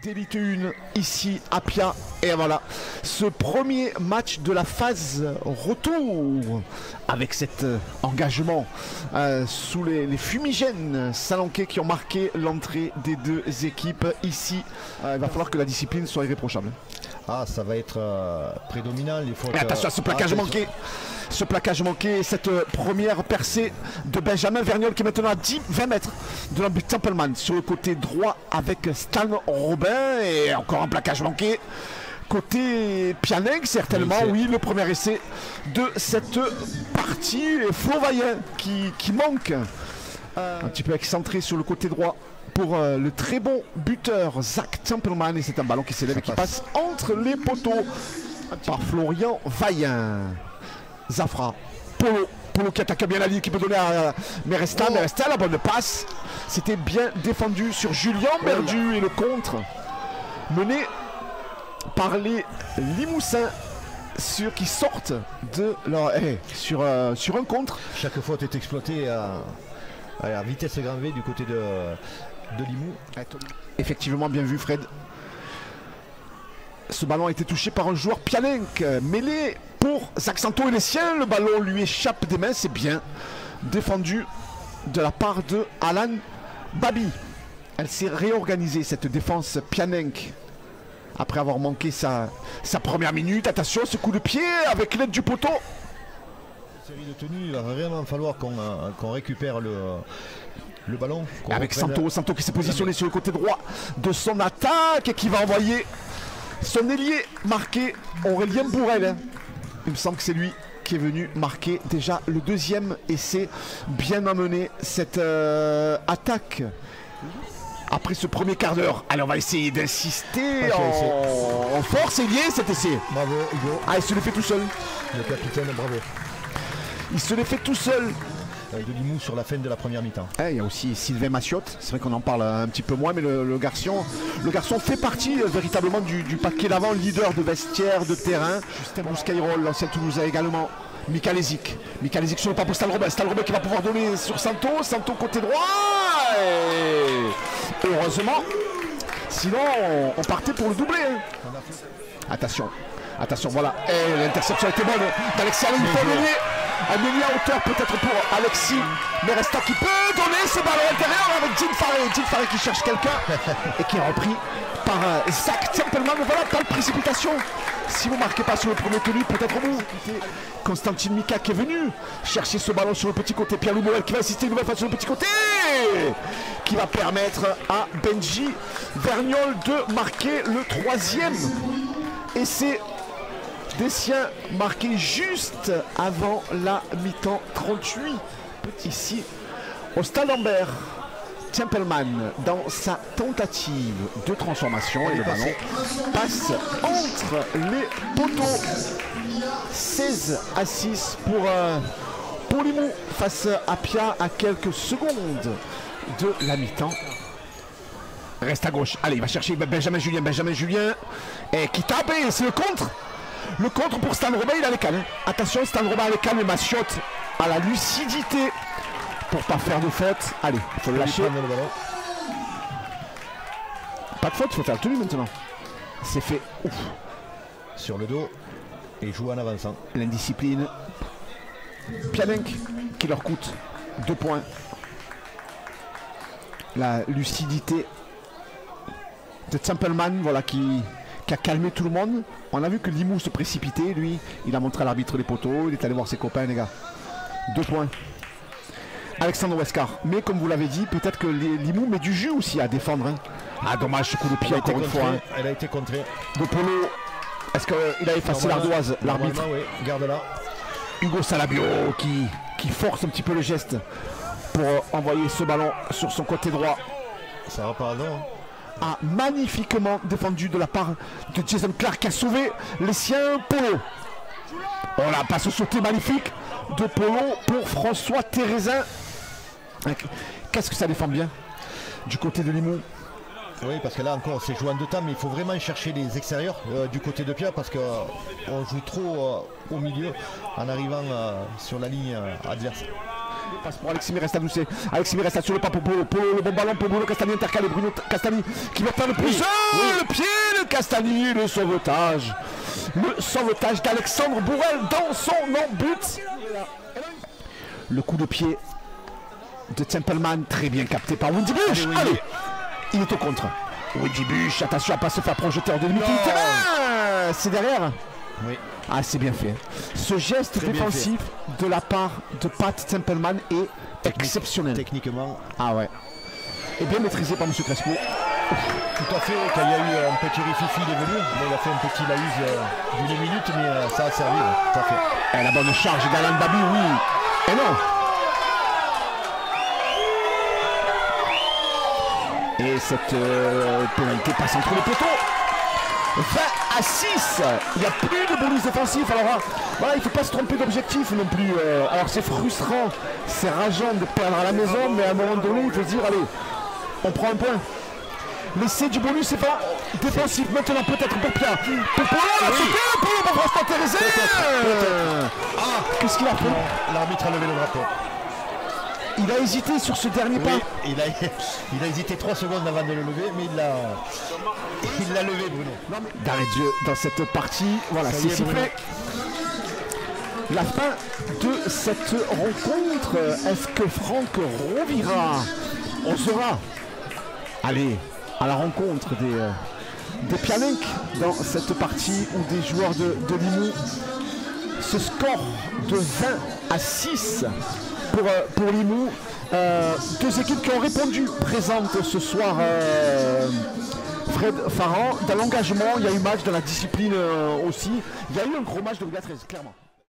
d'élite 1 ici à Pia. Et voilà, ce premier match de la phase retour avec cet engagement sous les fumigènes salanquais qui ont marqué l'entrée des deux équipes ici. Il va falloir que la discipline soit irréprochable. Ah, ça va être prédominant. Il faut attention à ce plaquage manqué. Ce plaquage manqué, cette première percée de Benjamin Vergnol qui est maintenant à 20 mètres de l'embut Templeman sur le côté droit avec Stan Robin et encore un plaquage manqué. Côté Pianeng, certainement, oui, le premier essai de cette partie. Et Flo Vaillant qui manque. Un petit peu excentré sur le côté droit pour le très bon buteur Zach Templeman. Et c'est un ballon qui s'élève et qui passe entre les poteaux par Florian Vaillant. Zafra, Polo qui attaque bien la ligne, qui peut donner à Meresta. Meresta, la bonne passe. C'était bien défendu sur Julien Merdu et le contre mené par les Limoussins qui sortent de leur sur un contre. Chaque fois tu es exploité à vitesse grand V du côté de Limoux. Effectivement, bien vu Fred. Ce ballon a été touché par un joueur Pianenc, mêlé pour Zach Santo et les siens. Le ballon lui échappe des mains, c'est bien défendu de la part de Alan Babi. Elle s'est réorganisée cette défense Pianenc après avoir manqué sa première minute. Attention, ce coup de pied avec l'aide du poteau. Série de tenue, il va vraiment falloir qu'on récupère le ballon. Avec Santo qui s'est positionné sur le côté droit de son attaque et qui va envoyer son ailier marqué, Aurélien Bourrel. Il me semble que c'est lui qui est venu marquer déjà le deuxième essai. Bien amené cette attaque. Après ce premier quart d'heure, allez, on va essayer d'insister en force. Et lié cet essai. Bravo Hugo. Ah, il se le fait tout seul. Le capitaine, bravo. Il se le fait tout seul. De Limoux sur la fin de la première mi-temps. Il y a aussi Sylvain Massiotte, c'est vrai qu'on en parle un petit peu moins, mais le garçon fait partie véritablement du paquet d'avant, leader de vestiaire, de terrain. Justin Bouscaïrol, l'ancien Toulousain également. Mikalezic sur le pas pour Stan Robin qui va pouvoir donner sur Santo côté droit. Et heureusement, sinon on partait pour le doublé. Attention, voilà. Et l'interception était bonne d'Alexis Alain. Un milieu à hauteur peut-être pour Alexis Meresta qui peut donner ce ballon à l'intérieur avec Jim Faré qui cherche quelqu'un et qui est repris par Zach Templeman. Voilà, pas de précipitation. Si vous ne marquez pas sur le premier tenu, peut-être vous. Constantin Mika qui est venu chercher ce ballon sur le petit côté. Pierre Louis qui va assister une nouvelle fois sur le petit côté, qui va permettre à Benji Vergnol de marquer le troisième essai des siens, marqué juste avant la mi-temps. 38 ici au Stade Lambert. Templeman dans sa tentative de transformation et le ballon passe entre les poteaux. 16-6 pour Limoux face à Pia à quelques secondes de la mi-temps. Reste à gauche. Allez, il va chercher Benjamin Julien et qui tape et c'est le contre. Le contre pour Stan Robin, il a les cannes. Attention, Stan Robin a les cannes, mais Massiotte a la lucidité pour pas faire de faute. Allez, il faut le lâcher. Pas de faute, il faut faire le tenue maintenant. C'est fait. Ouf. Sur le dos et joue en avançant. L'indiscipline. Pianenc qui leur coûte 2 points. La lucidité de Templeman, voilà, qui a calmé tout le monde. On a vu que Limoux se précipitait, lui, il a montré à l'arbitre les poteaux, il est allé voir ses copains, les gars. 2 points. Alexandre Westcar. Mais comme vous l'avez dit, peut-être que Limoux met du jus aussi à défendre. Hein. Ah, dommage, ce coup de pied encore une fois. Hein. Elle a été contrée. De Polo. Est-ce qu'il a effacé l'ardoise, l'arbitre? Oui, garde-la. Hugo Salabio qui force un petit peu le geste pour envoyer ce ballon sur son côté droit. Ça va pas, non? A magnifiquement défendu de la part de Jason Clark qui a sauvé les siens. Polo. Oh la passe sautée magnifique de Polo pour François Thérézin. Qu'est-ce que ça défend bien du côté de Limoux. Oui, parce que là encore c'est joué en 2 temps, mais il faut vraiment chercher les extérieurs du côté de Pia parce qu'on joue trop au milieu en arrivant sur la ligne adverse. Passe pour Alexis Restadoucet. Alexis Resta sur le pas pour Polo. Polo, le bon ballon pour Bruno Castagni intercalé. Bruno Castagni qui va faire le plus. Le pied de Castagni, le sauvetage. Le sauvetage d'Alexandre Bourrel dans son but. Le coup de pied de Templeman, très bien capté par Wendy Bush. Allez, il est au contre. Wendy Bush, attention à ne pas se faire projeter en demi. C'est derrière. Oui. Ah, c'est bien fait. Ce geste très défensif de la part de Pat Templeman est exceptionnel. Techniquement. Ah ouais. Et bien maîtrisé par M. Crespo. Tout à fait, quand il y a eu un petit rififi, il est venu. Il a fait un petit laïs d'une minute, mais ça a servi. Tout à fait. Et la bonne charge d'Alain Babi, oui. Et non. Et cette pénalité passe entre les poteaux. 20-6. Il n'y a plus de bonus défensif. Alors voilà, il ne faut pas se tromper d'objectif non plus. Alors c'est frustrant, c'est rageant de perdre à la maison, mais à un moment donné, il faut se dire, allez, on prend un point. L'essai du bonus c'est pas défensif. Maintenant peut-être pour Pierre. Pour Polo, pour François Thérésé. Qu'est-ce qu'il a fait? L'arbitre a levé le drapeau. Il a hésité sur ce dernier pas. Il a hésité 3 secondes avant de le lever, mais il l'a levé, Bruno. D'arrêt de jeu dans cette partie. Voilà, c'est sifflé. La fin de cette rencontre. Est-ce que Franck Rovira osera aller à la rencontre des Pianenc dans cette partie ou des joueurs de Limoux? Ce score de 20-6 pour Limoux. Deux équipes qui ont répondu présentes ce soir. Fred Farran, dans l'engagement, il y a eu match, dans la discipline aussi. Il y a eu un gros match de Liga 13, clairement.